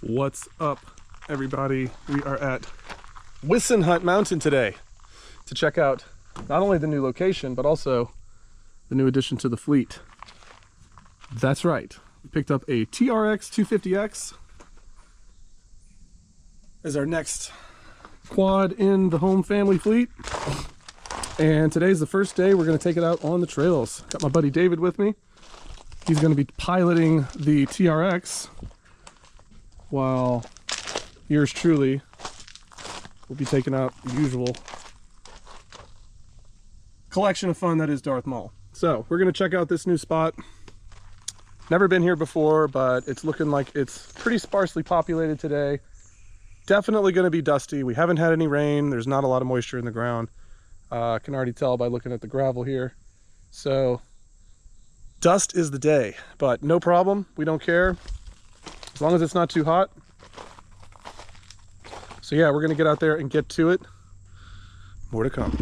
What's up, everybody? We are at Wissenhunt Mountain today to check out not only the new location, but also the new addition to the fleet. That's right. We picked up a TRX 250X as our next quad in the home family fleet. And today's the first day we're going to take it out on the trails. Got my buddy David with me. He's going to be piloting the TRX while yours truly will be taking out the usual collection of fun that is Darth Maul. So we're going to check out this new spot. Never been here before, but it's looking like it's pretty sparsely populated today. Definitely going to be dusty. We haven't had any rain. There's not a lot of moisture in the ground. I can already tell by looking at the gravel here. So dust is the day, but no problem. We don't care as long as it's not too hot. So yeah, we're going to get out there and get to it. More to come.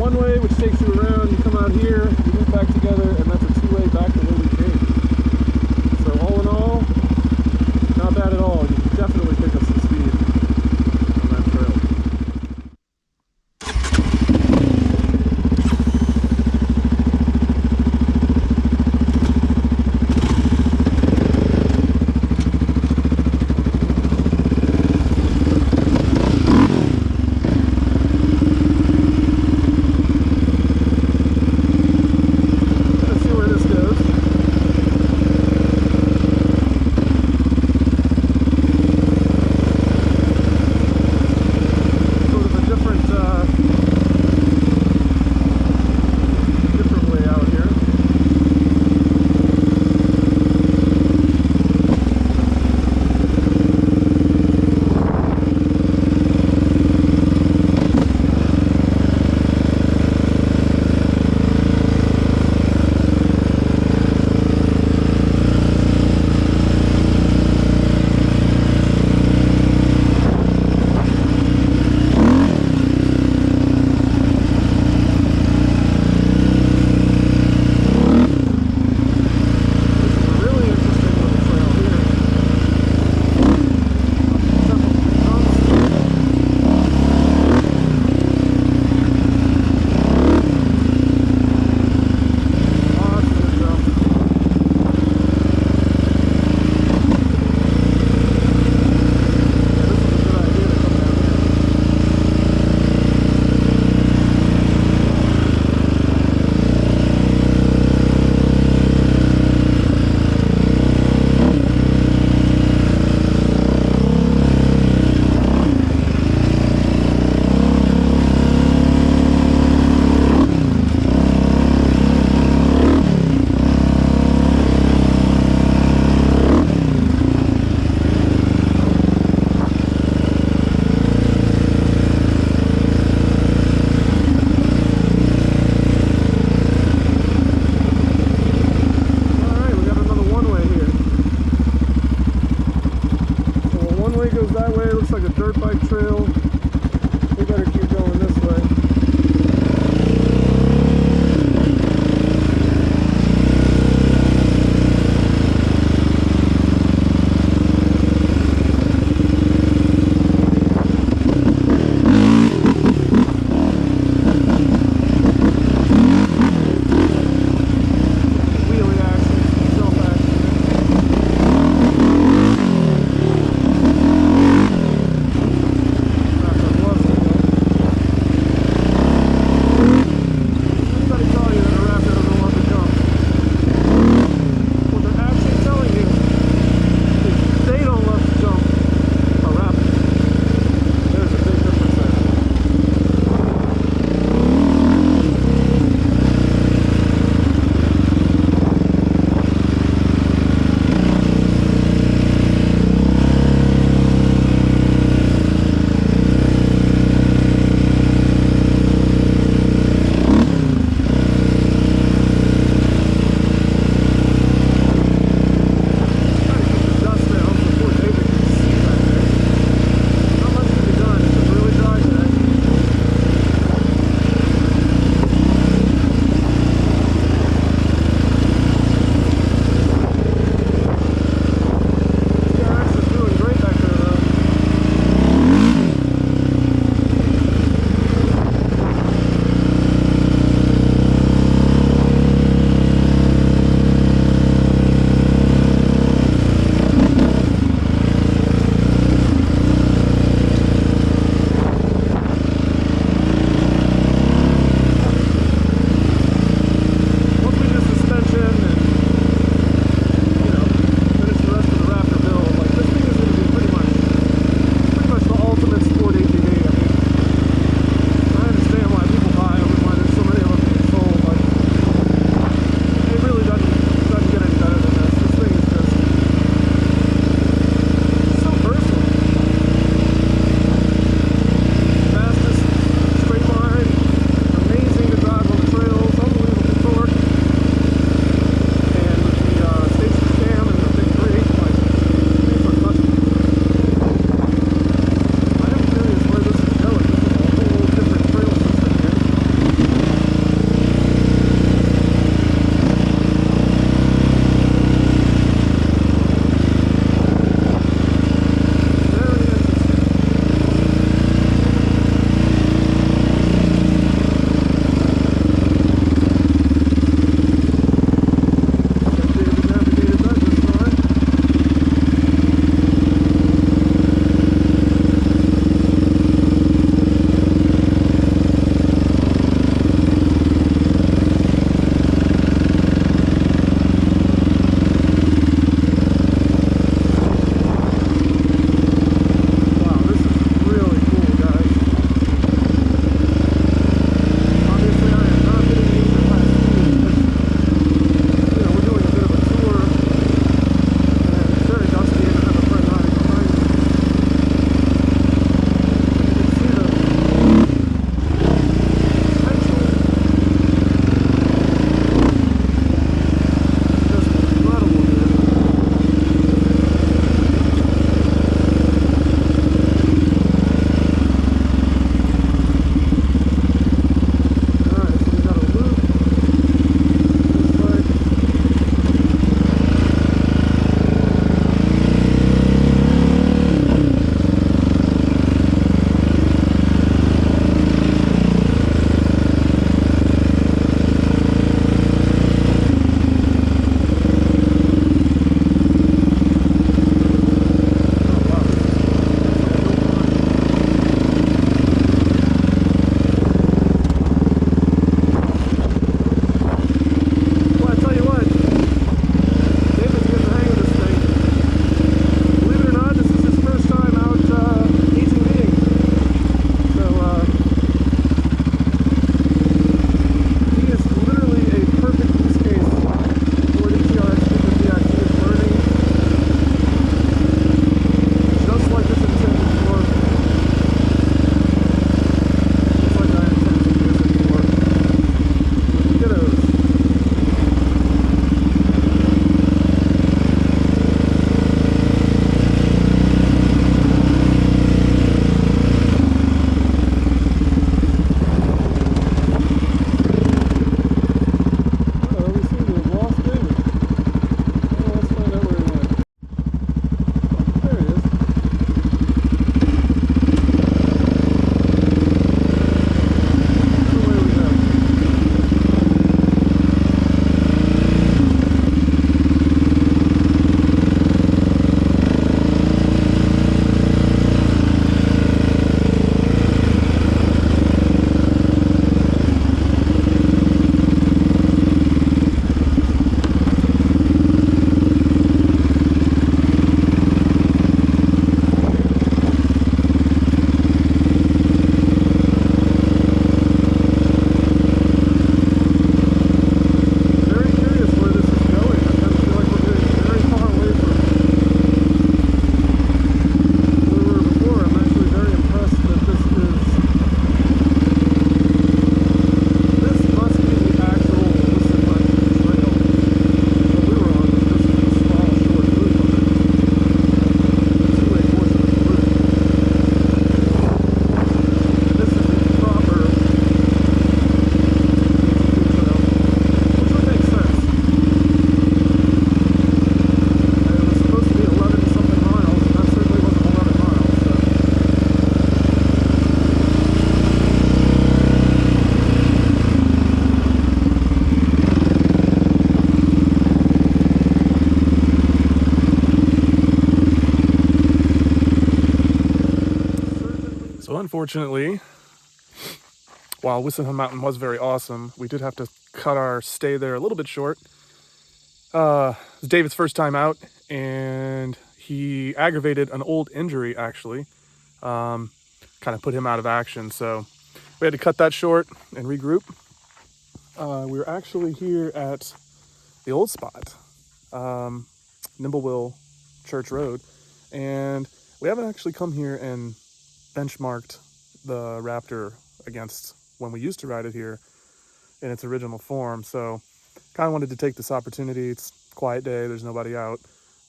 one-way, which takes you around. You come out here, you loop back together, and that's a two-way back the way we came. So all in all, not bad at all. You can definitely pick up some speed on that trail. So unfortunately, while Wissenhunt Mountain was very awesome, we did have to cut our stay there a little bit short. It was David's first time out, and he aggravated an old injury, actually. Kind of put him out of action, so we had to cut that short and regroup. We were actually here at the old spot, Nimblewill Rd, and we haven't actually come here and benchmarked the Raptor against when we used to ride it here in its original form, so kind of wanted to take this opportunity. It's a quiet day, there's nobody out,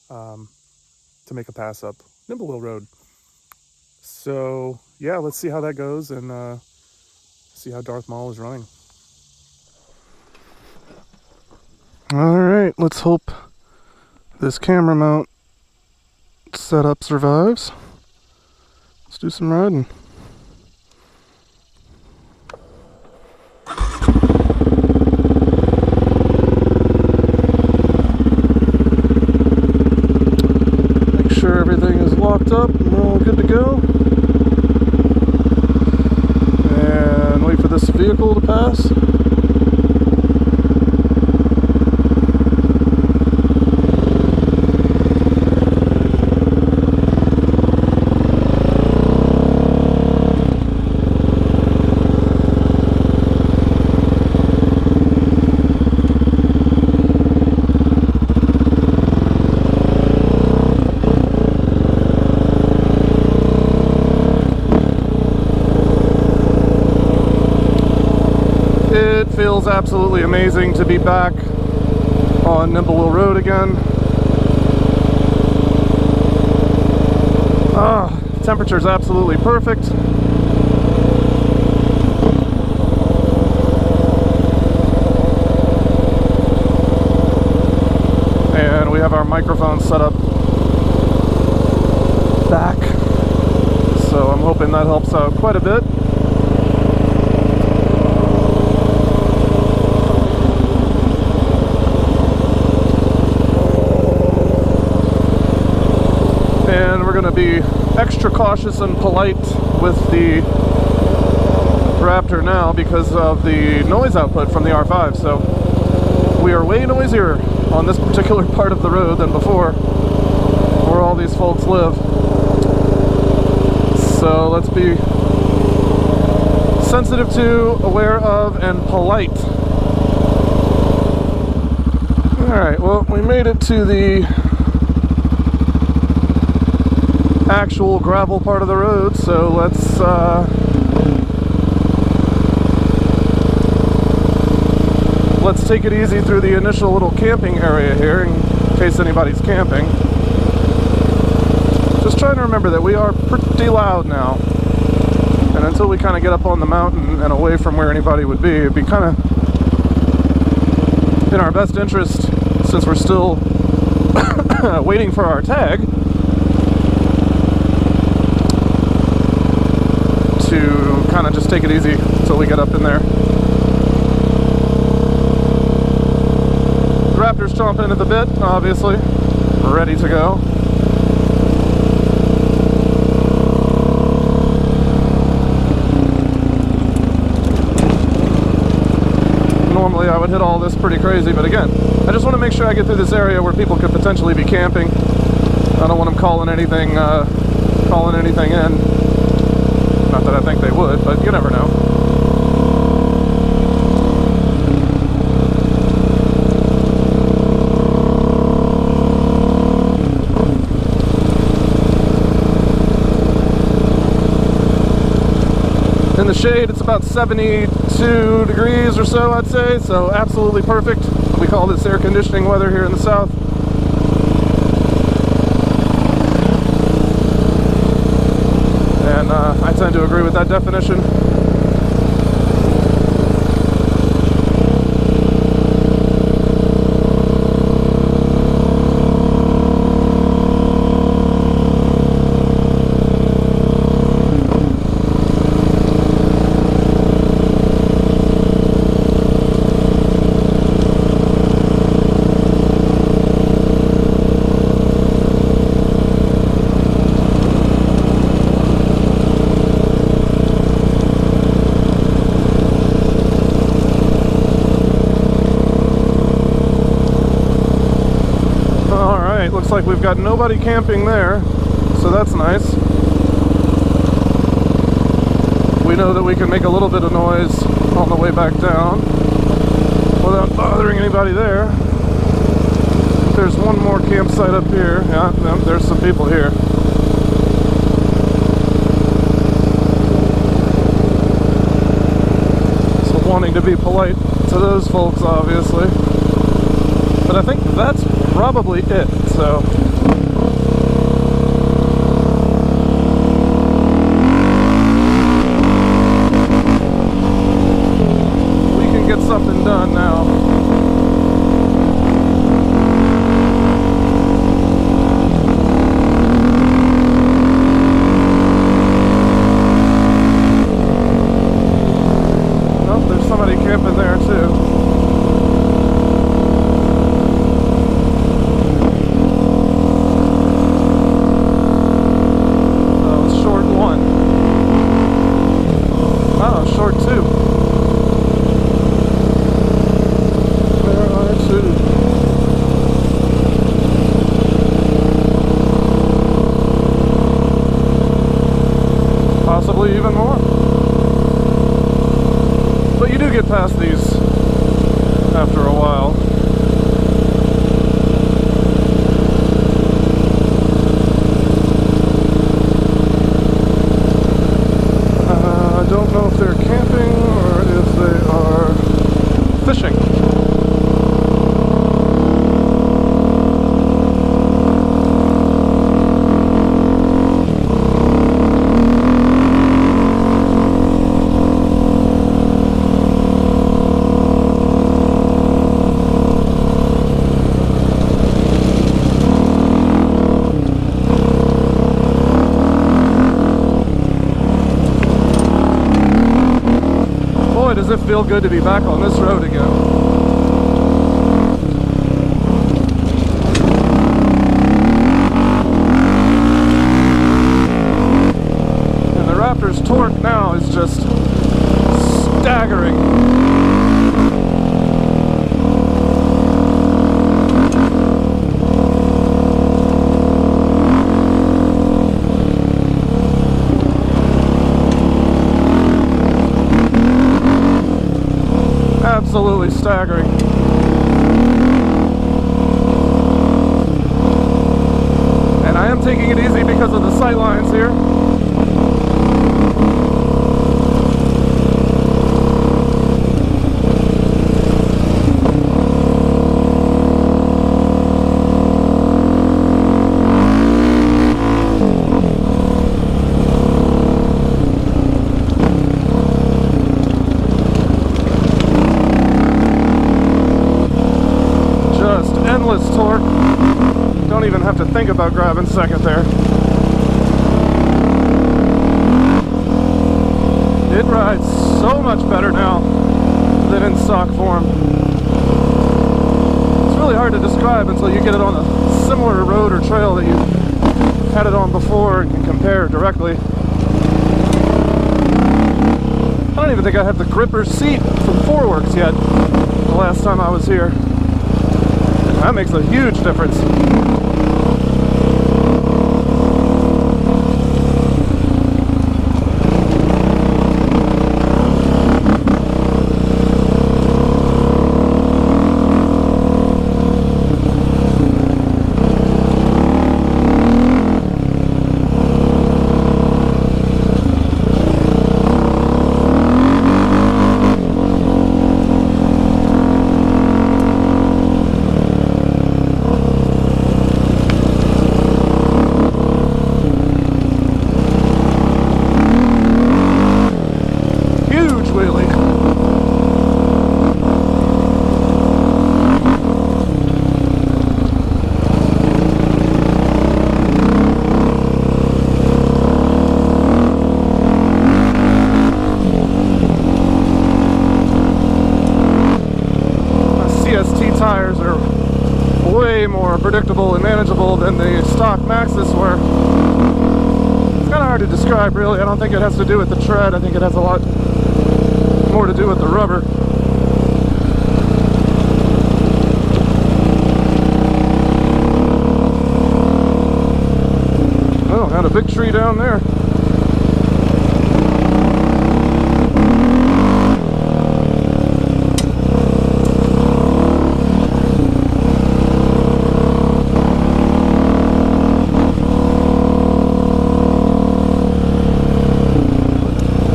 to make a pass up Nimblewill Rd. So yeah, let's see how that goes and see how Darth Maul is running. All right, let's hope this camera mount setup survives. Let's do some riding. Make sure everything is locked up and we're all good to go. And wait for this vehicle to pass. It feels absolutely amazing to be back on Nimblewill Rd again. Temperature's absolutely perfect. And we have our microphone set up back, so I'm hoping that helps out quite a bit. And we're going to be extra cautious and polite with the Raptor now because of the noise output from the R5. So we are way noisier on this particular part of the road than before, where all these folks live. So let's be sensitive to, aware of, and polite. Alright, well, we made it to the actual gravel part of the road, so let's take it easy through the initial little camping area here in case anybody's camping. Just trying to remember that we are pretty loud now, and until we kind of get up on the mountain and away from where anybody would be, it'd be kind of in our best interest, since we're still waiting for our tag, to kind of just take it easy until we get up in there. The Raptor's chomping at the bit, obviously, ready to go. Normally I would hit all this pretty crazy, but again, I just want to make sure I get through this area where people could potentially be camping. I don't want them calling anything in. Not that I think they would, but you never know. In the shade, it's about 72 degrees or so, I'd say, so absolutely perfect. We call this air conditioning weather here in the south. And I tend to agree with that definition. got nobody camping there, so that's nice. We know that we can make a little bit of noise on the way back down without bothering anybody there. There's one more campsite up here. Yeah, there's some people here. So wanting to be polite to those folks, obviously. But I think that's probably it, so. Get something done now. Oh, there's somebody camping there too. Oh, short one. Oh, short two. Possibly even more. But you do get past these after a while. I don't know if they're camping or if they are fishing. Does it feel good to be back on this road again? And the Raptor's torque now is just staggering. Absolutely staggering. And I am taking it easy because of the sight lines here. Endless torque. Don't even have to think about grabbing second there. It rides so much better now than in stock form. It's really hard to describe until you get it on a similar road or trail that you had it on before and can compare directly. I don't even think I have the gripper seat from Foreworks yet the last time I was here. That makes a huge difference. Tires are way more predictable and manageable than the stock Maxxis were. It's kind of hard to describe, really. I don't think it has to do with the tread. I think it has a lot more to do with the rubber. Got a big tree down there.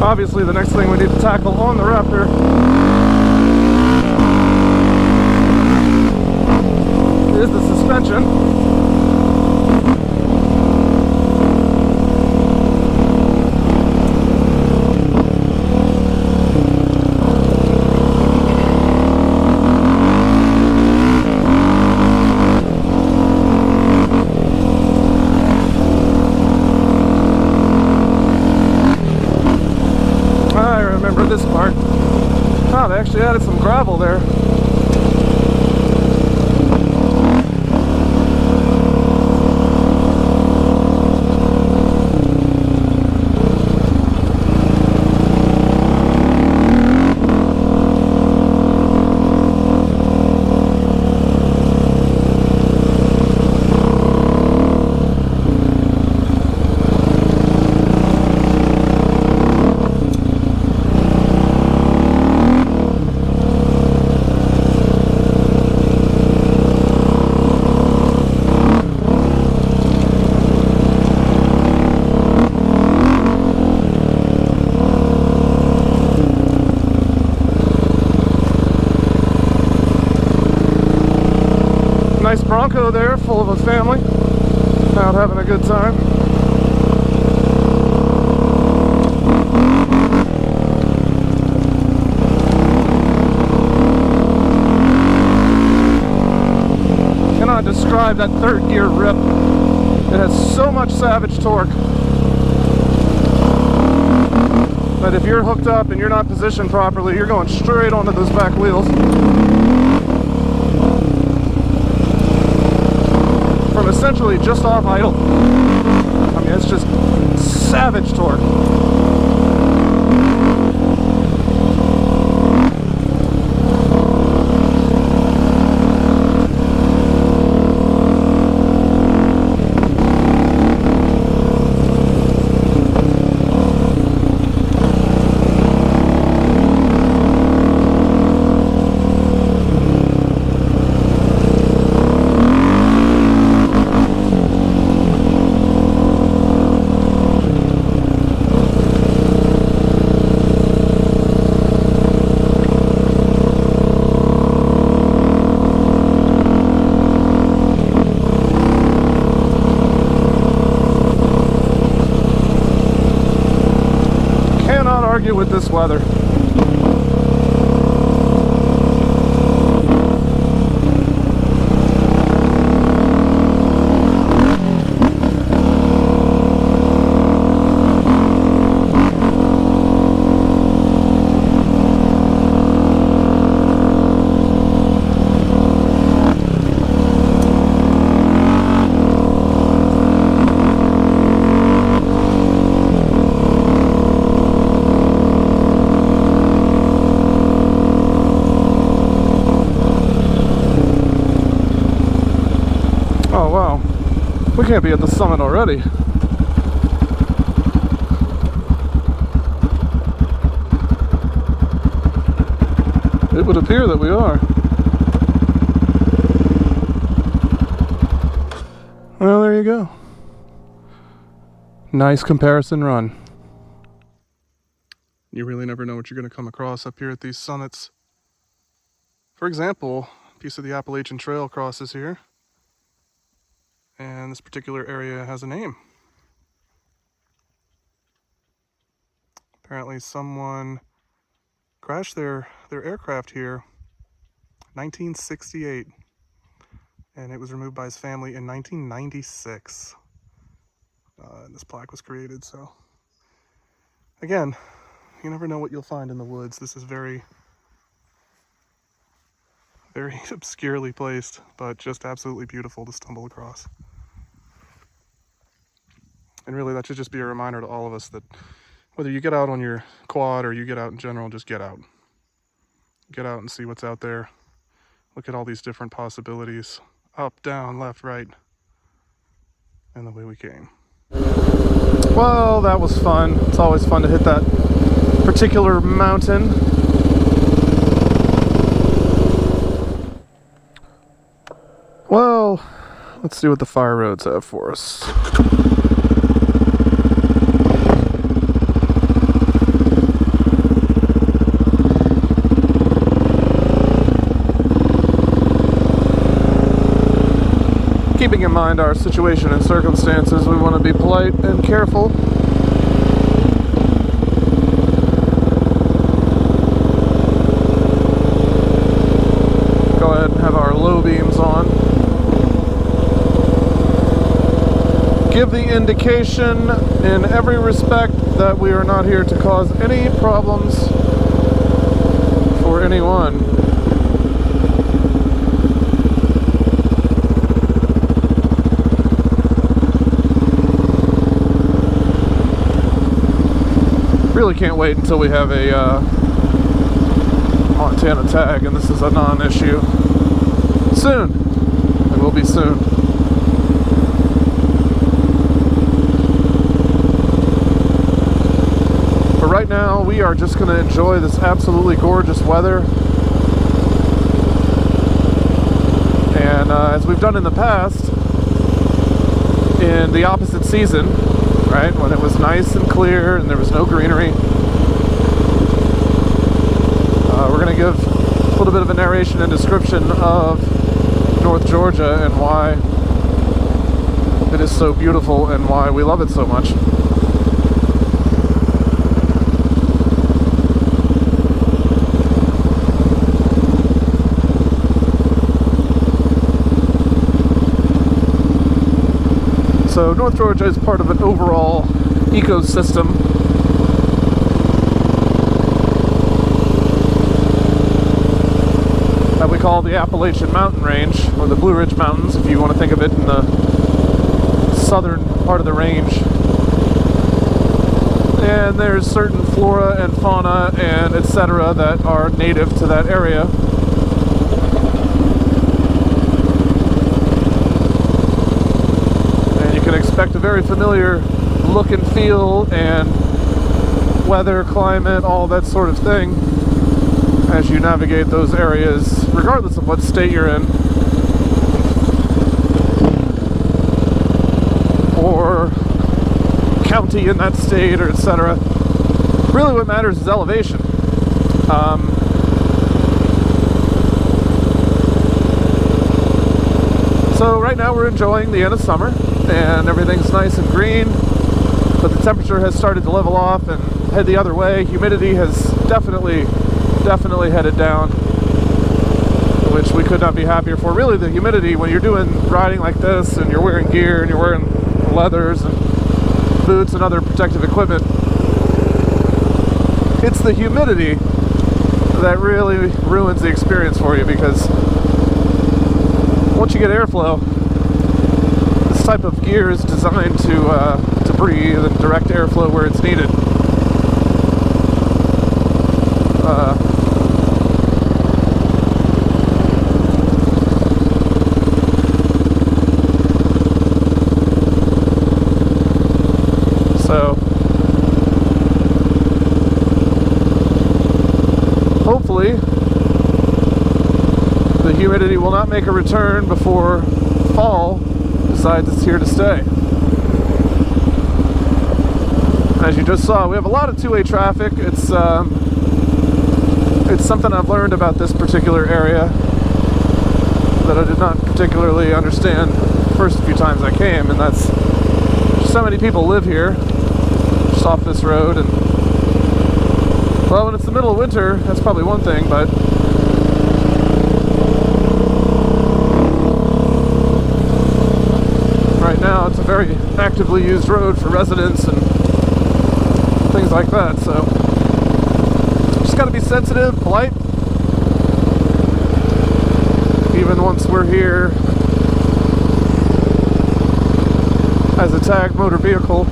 Obviously, the next thing we need to tackle on the Raptor is the suspension. This part. Oh, they actually added some gravel there. Nice Bronco there, full of a family, out having a good time. Cannot describe that third gear rip. It has so much savage torque that if you're hooked up and you're not positioned properly, you're going straight onto those back wheels. From essentially just off idle. I mean, it's just savage torque. Argue with this weather. Oh wow, we can't be at the summit already. It would appear that we are. Well, there you go. Nice comparison run. You really never know what you're going to come across up here at these summits. For example, a piece of the Appalachian Trail crosses here. And this particular area has a name. Apparently someone crashed their aircraft here 1968, and it was removed by his family in 1996. And this plaque was created, so again, you never know what you'll find in the woods. This is very, very obscurely placed, but just absolutely beautiful to stumble across. And really, that should just be a reminder to all of us that whether you get out on your quad or you get out in general, just get out. Get out and see what's out there. Look at all these different possibilities. Up, down, left, right, and the way we came. Well, that was fun. It's always fun to hit that particular mountain. Well, let's see what the fire roads have for us. Keeping in mind our situation and circumstances, we want to be polite and careful. Go ahead and have our low beams on. Give the indication in every respect that we are not here to cause any problems for anyone. Really can't wait until we have a Montana tag, and this is a non-issue. Soon. It will be soon. But right now, we are just going to enjoy this absolutely gorgeous weather. And as we've done in the past, in the opposite season, right, when it was nice and clear and there was no greenery, we're going to give a little bit of a narration and description of North Georgia and why it is so beautiful and why we love it so much. So North Georgia is part of an overall ecosystem that we call the Appalachian Mountain Range, or the Blue Ridge Mountains, if you want to think of it in the southern part of the range. And there's certain flora and fauna and etc. that are native to that area. Expect a very familiar look and feel and weather, climate, all that sort of thing as you navigate those areas, regardless of what state you're in or county in that state, or etc. Really what matters is elevation. So right now we're enjoying the end of summer and everything's nice and green, but the temperature has started to level off and head the other way. Humidity has definitely headed down, which we could not be happier for. Really, the humidity, when you're doing riding like this and you're wearing gear and you're wearing leathers and boots and other protective equipment, it's the humidity that really ruins the experience for you, because once you get airflow, this type of gear is designed to breathe and direct airflow where it's needed. So hopefully the humidity will not make a return before fall decides it's here to stay. As you just saw, we have a lot of two-way traffic. It's something I've learned about this particular area that I did not particularly understand the first few times I came, and that's just how many people live here just off this road. And well, when it's the middle of winter, that's probably one thing, but right now it's a very actively used road for residents and things like that, so just got to be sensitive, polite, even once we're here as a tagged motor vehicle.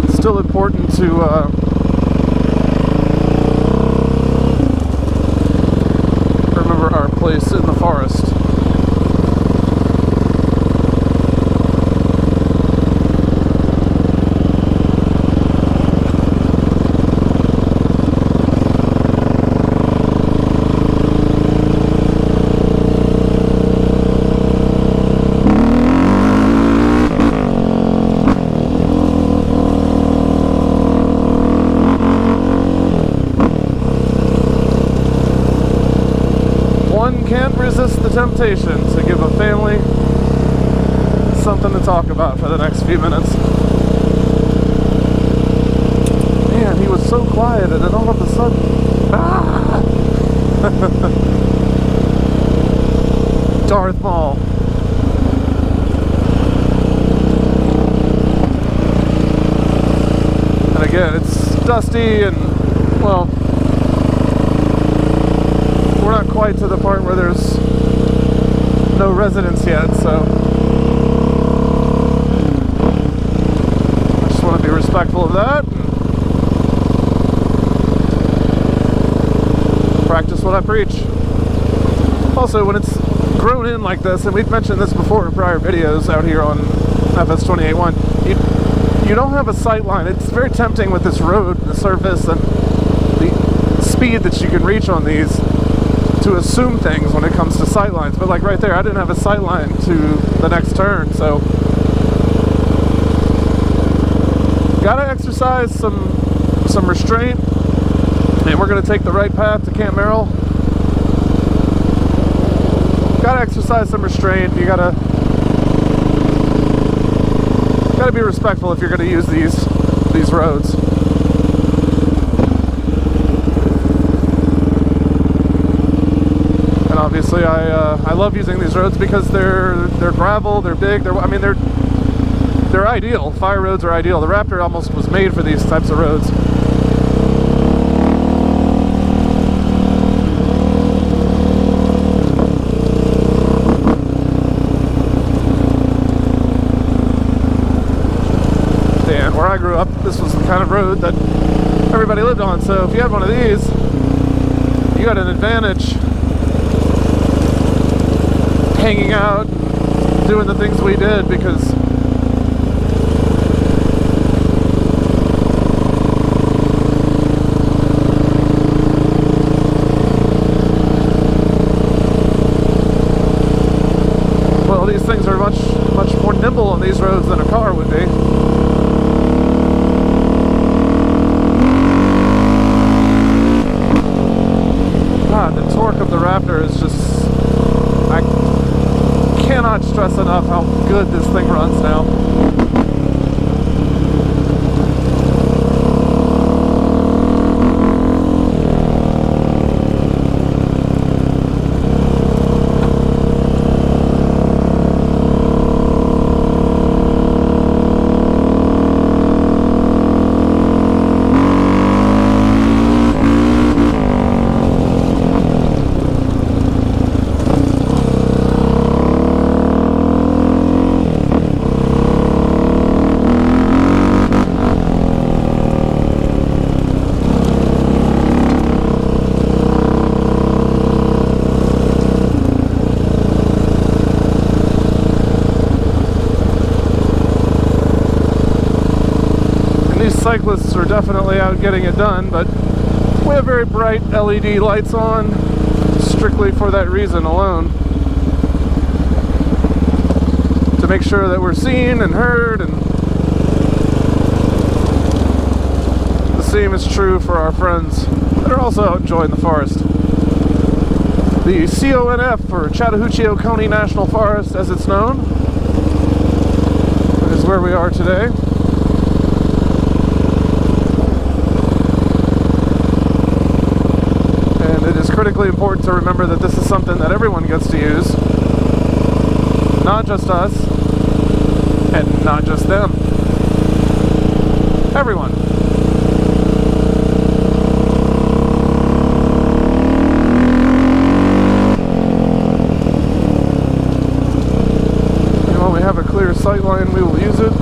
It's still important to remember our place in the forest. meditation to give a family something to talk about for the next few minutes. Man, he was so quiet, and then all of a sudden, Darth Maul. And again, it's dusty, and well, we're not quite to the part where there's no residents yet, so I just want to be respectful of that and practice what I preach. Also, when it's grown in like this, and we've mentioned this before in prior videos out here on FS281, you don't have a sight line. It's very tempting with this road, the surface, and the speed that you can reach on these to assume things when it comes to sight lines. But like right there, I didn't have a sight line to the next turn, so gotta exercise some restraint, and we're gonna take the right path to Camp Merrill. Gotta exercise some restraint. You gotta be respectful if you're gonna use these roads. And obviously, I love using these roads because they're gravel, they're big, they're ideal. Fire roads are ideal. The Raptor almost was made for these types of roads. And where I grew up, this was the kind of road that everybody lived on. So if you had one of these, you got an advantage hanging out, doing the things we did, because well, these things are much more nimble on these roads than a car would be. God, the torque of the Raptor is just, I cannot stress enough how good this thing runs now. Cyclists are definitely out getting it done, but we have very bright LED lights on strictly for that reason alone, to make sure that we're seen and heard. And the same is true for our friends that are also out enjoying the forest. The CONF, or Chattahoochee Oconee National Forest as it's known, is where we are today. Critically important to remember that this is something that everyone gets to use, not just us and not just them, everyone. And when we have a clear sight line, we will use it.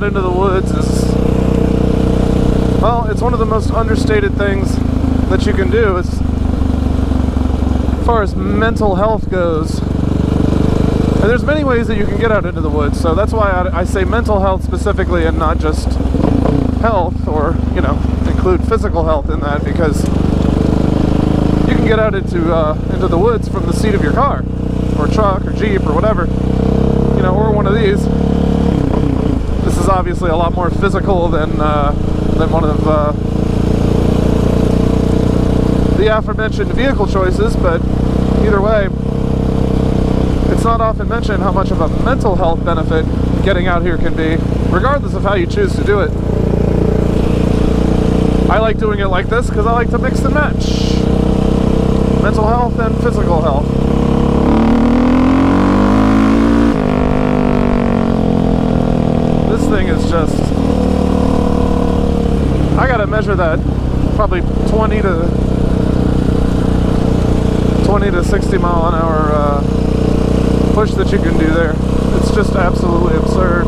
out into the woods is, well, it's one of the most understated things that you can do as far as mental health goes. And there's many ways that you can get out into the woods, so that's why I say mental health specifically and not just health, or, you know, include physical health in that, because you can get out into the woods from the seat of your car, or truck, or Jeep, or whatever, you know, or one of these. This is obviously a lot more physical than one of the aforementioned vehicle choices, but either way, it's not often mentioned how much of a mental health benefit getting out here can be, regardless of how you choose to do it. I like doing it like this because I like to mix and match mental health and physical health. This thing is just, I gotta measure that probably 20 to 60 mile an hour push that you can do there. It's just absolutely absurd.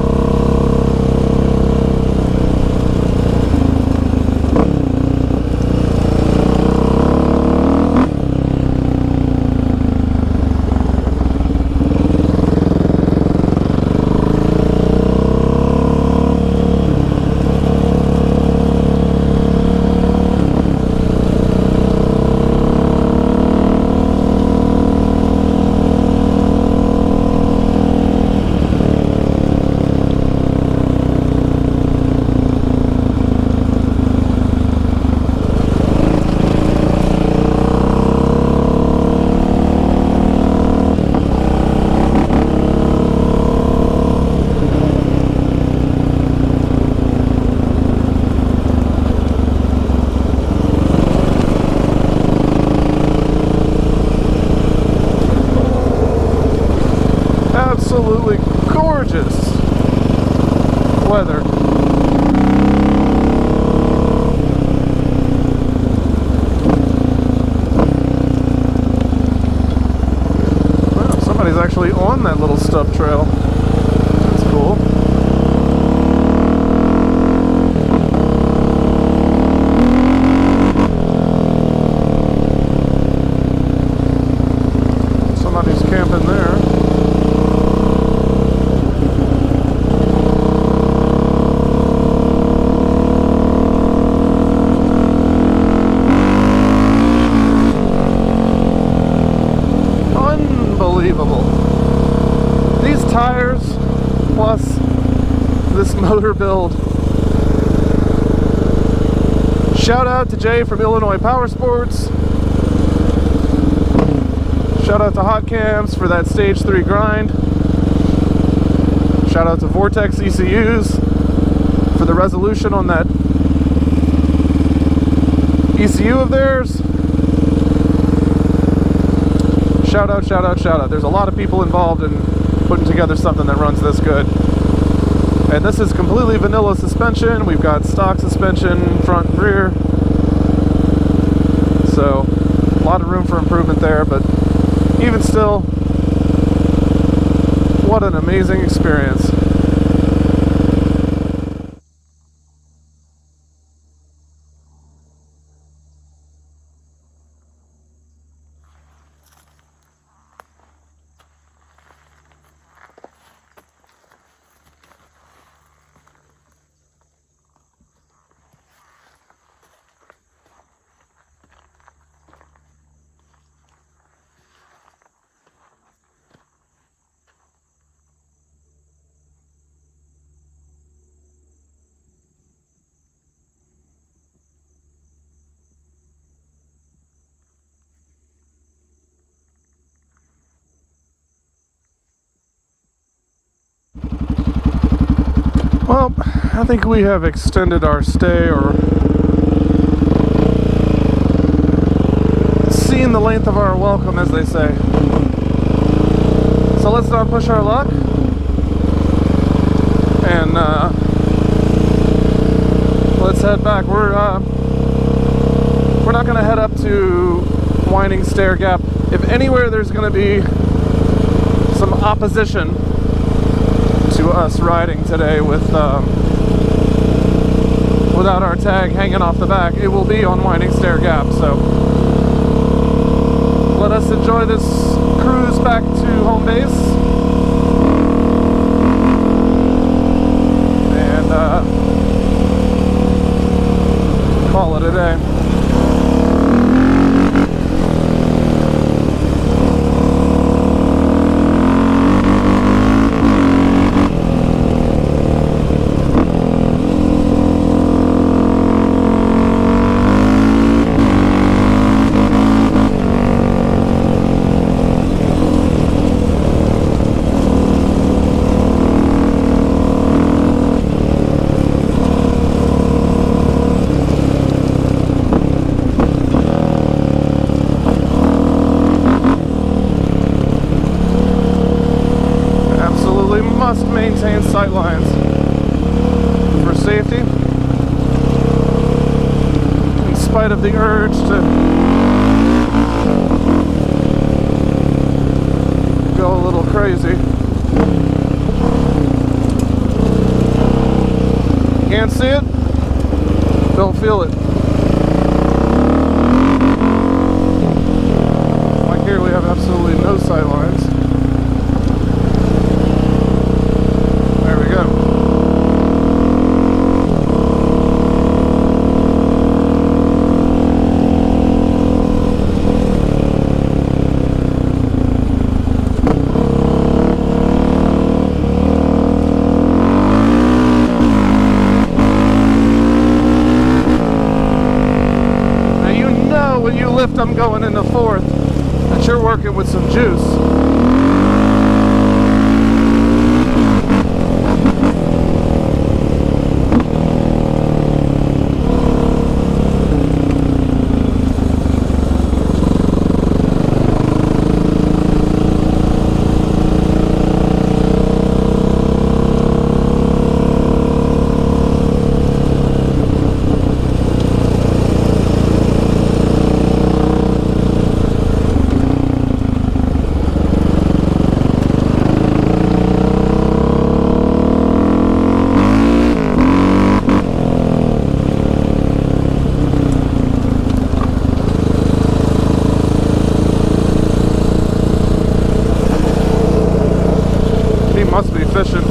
Absolutely gorgeous weather. Wow, somebody's actually on that little stub trail. That's cool. Somebody's camping there. These tires plus this motor build. Shout out to Jay from Illinois Power Sports. Shout out to Hot Cams for that stage 3 grind. Shout out to Vortex ECUs for the resolution on that ECU of theirs. Shout out, shout out, shout out. There's a lot of people involved in putting together something that runs this good. And this is completely vanilla suspension. We've got stock suspension, front and rear. So, a lot of room for improvement there, but even still, what an amazing experience. Well, I think we have extended our stay, or seen the length of our welcome, as they say. So let's not push our luck, and let's head back. We're not going to head up to Winding Stair Gap. If anywhere there's going to be some opposition to to us riding today with without our tag hanging off the back. It will be on Winding Stair Gap, so let us enjoy this cruise back to home base and call it a day. Must maintain sight lines for safety, in spite of the urge to go a little crazy. Can't see it, don't feel it. Like here we have absolutely no sight lines. When you lift them going into fourth, that you're working with some juice. Must be fishing.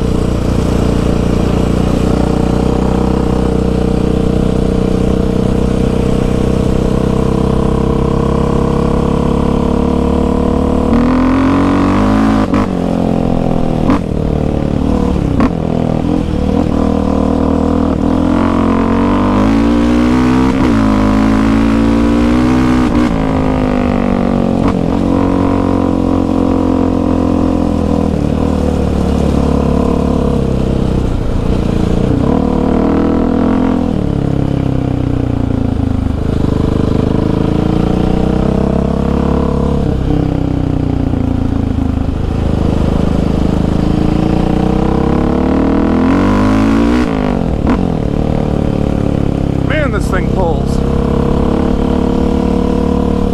This thing pulls.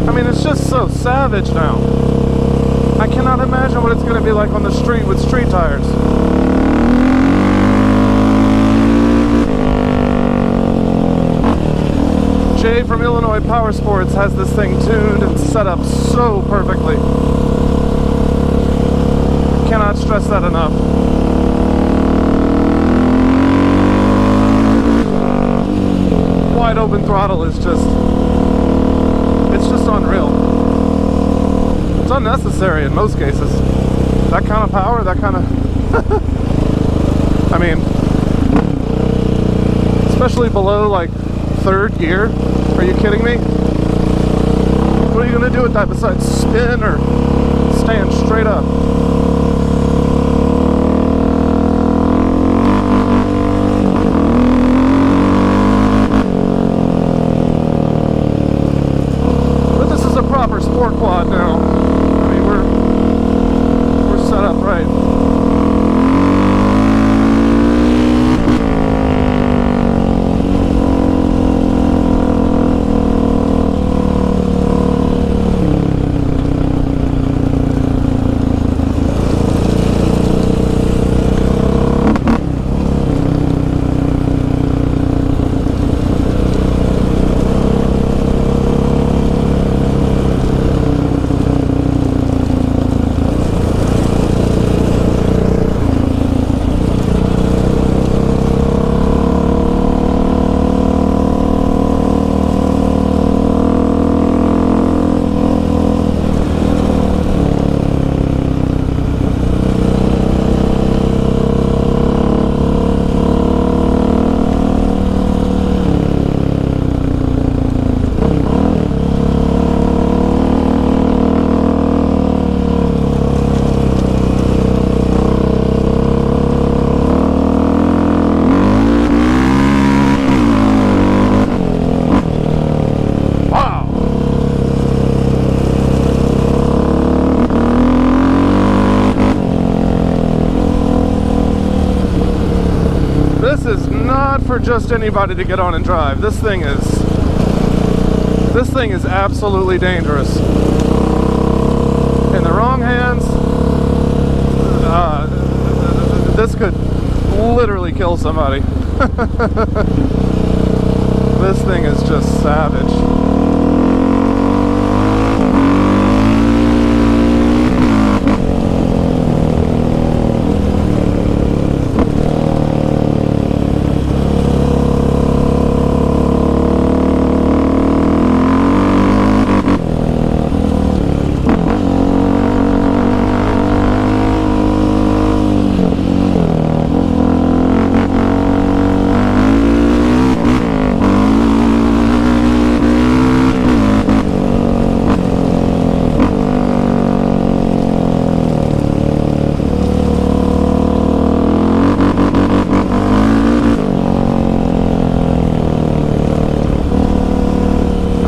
I mean, it's just so savage now. I cannot imagine what it's going to be like on the street with street tires. Jay from Illinois Power Sports has this thing tuned and set up so perfectly. Cannot stress that enough. Wide open throttle is just, it's just unreal. It's unnecessary in most cases. That kind of power, that kind of I mean, especially below like third gear. Are you kidding me? What are you gonna do with that besides spin or stand straight up? Proper sport quad now. I mean, we're set up right. for just anybody to get on and drive. This thing is absolutely dangerous. In the wrong hands, this could literally kill somebody. This thing is just savage.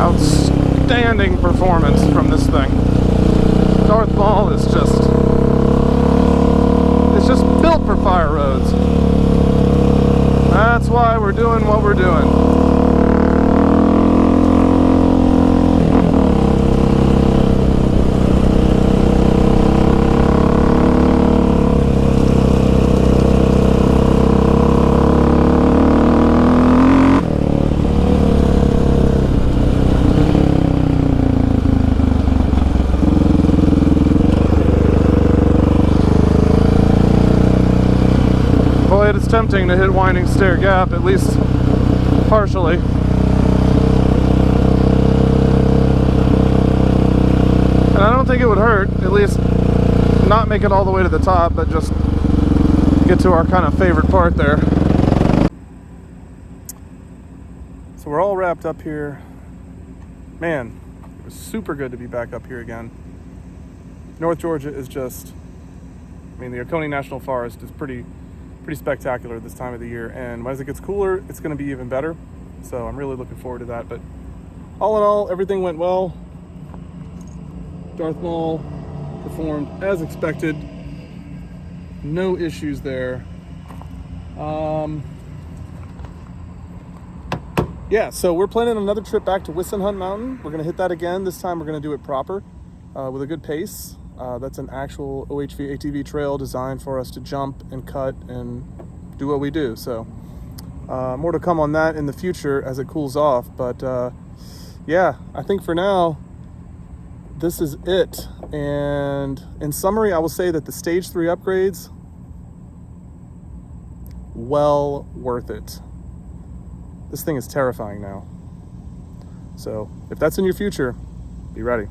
Outstanding performance from this thing. Darth Maul is just built for fire roads. That's why we're doing what we're doing. It's tempting to hit Winding Stair Gap, at least partially. And I don't think it would hurt, at least not make it all the way to the top, but just get to our kind of favorite part there. So we're all wrapped up here. Man, it was super good to be back up here again. North Georgia is just, I mean, the Oconee National Forest is pretty spectacular this time of the year, and as it gets cooler, it's going to be even better. So I'm really looking forward to that. But all in all, everything went well. Darth Maul performed as expected. No issues there. Yeah, so we're planning another trip back to Wissenhunt Mountain. We're going to hit that again. This time we're going to do it proper with a good pace. That's an actual OHV ATV trail designed for us to jump and cut and do what we do. So more to come on that in the future as it cools off. But yeah, I think for now, this is it. And in summary, I will say that the stage 3 upgrades, well worth it. This thing is terrifying now. So if that's in your future, be ready.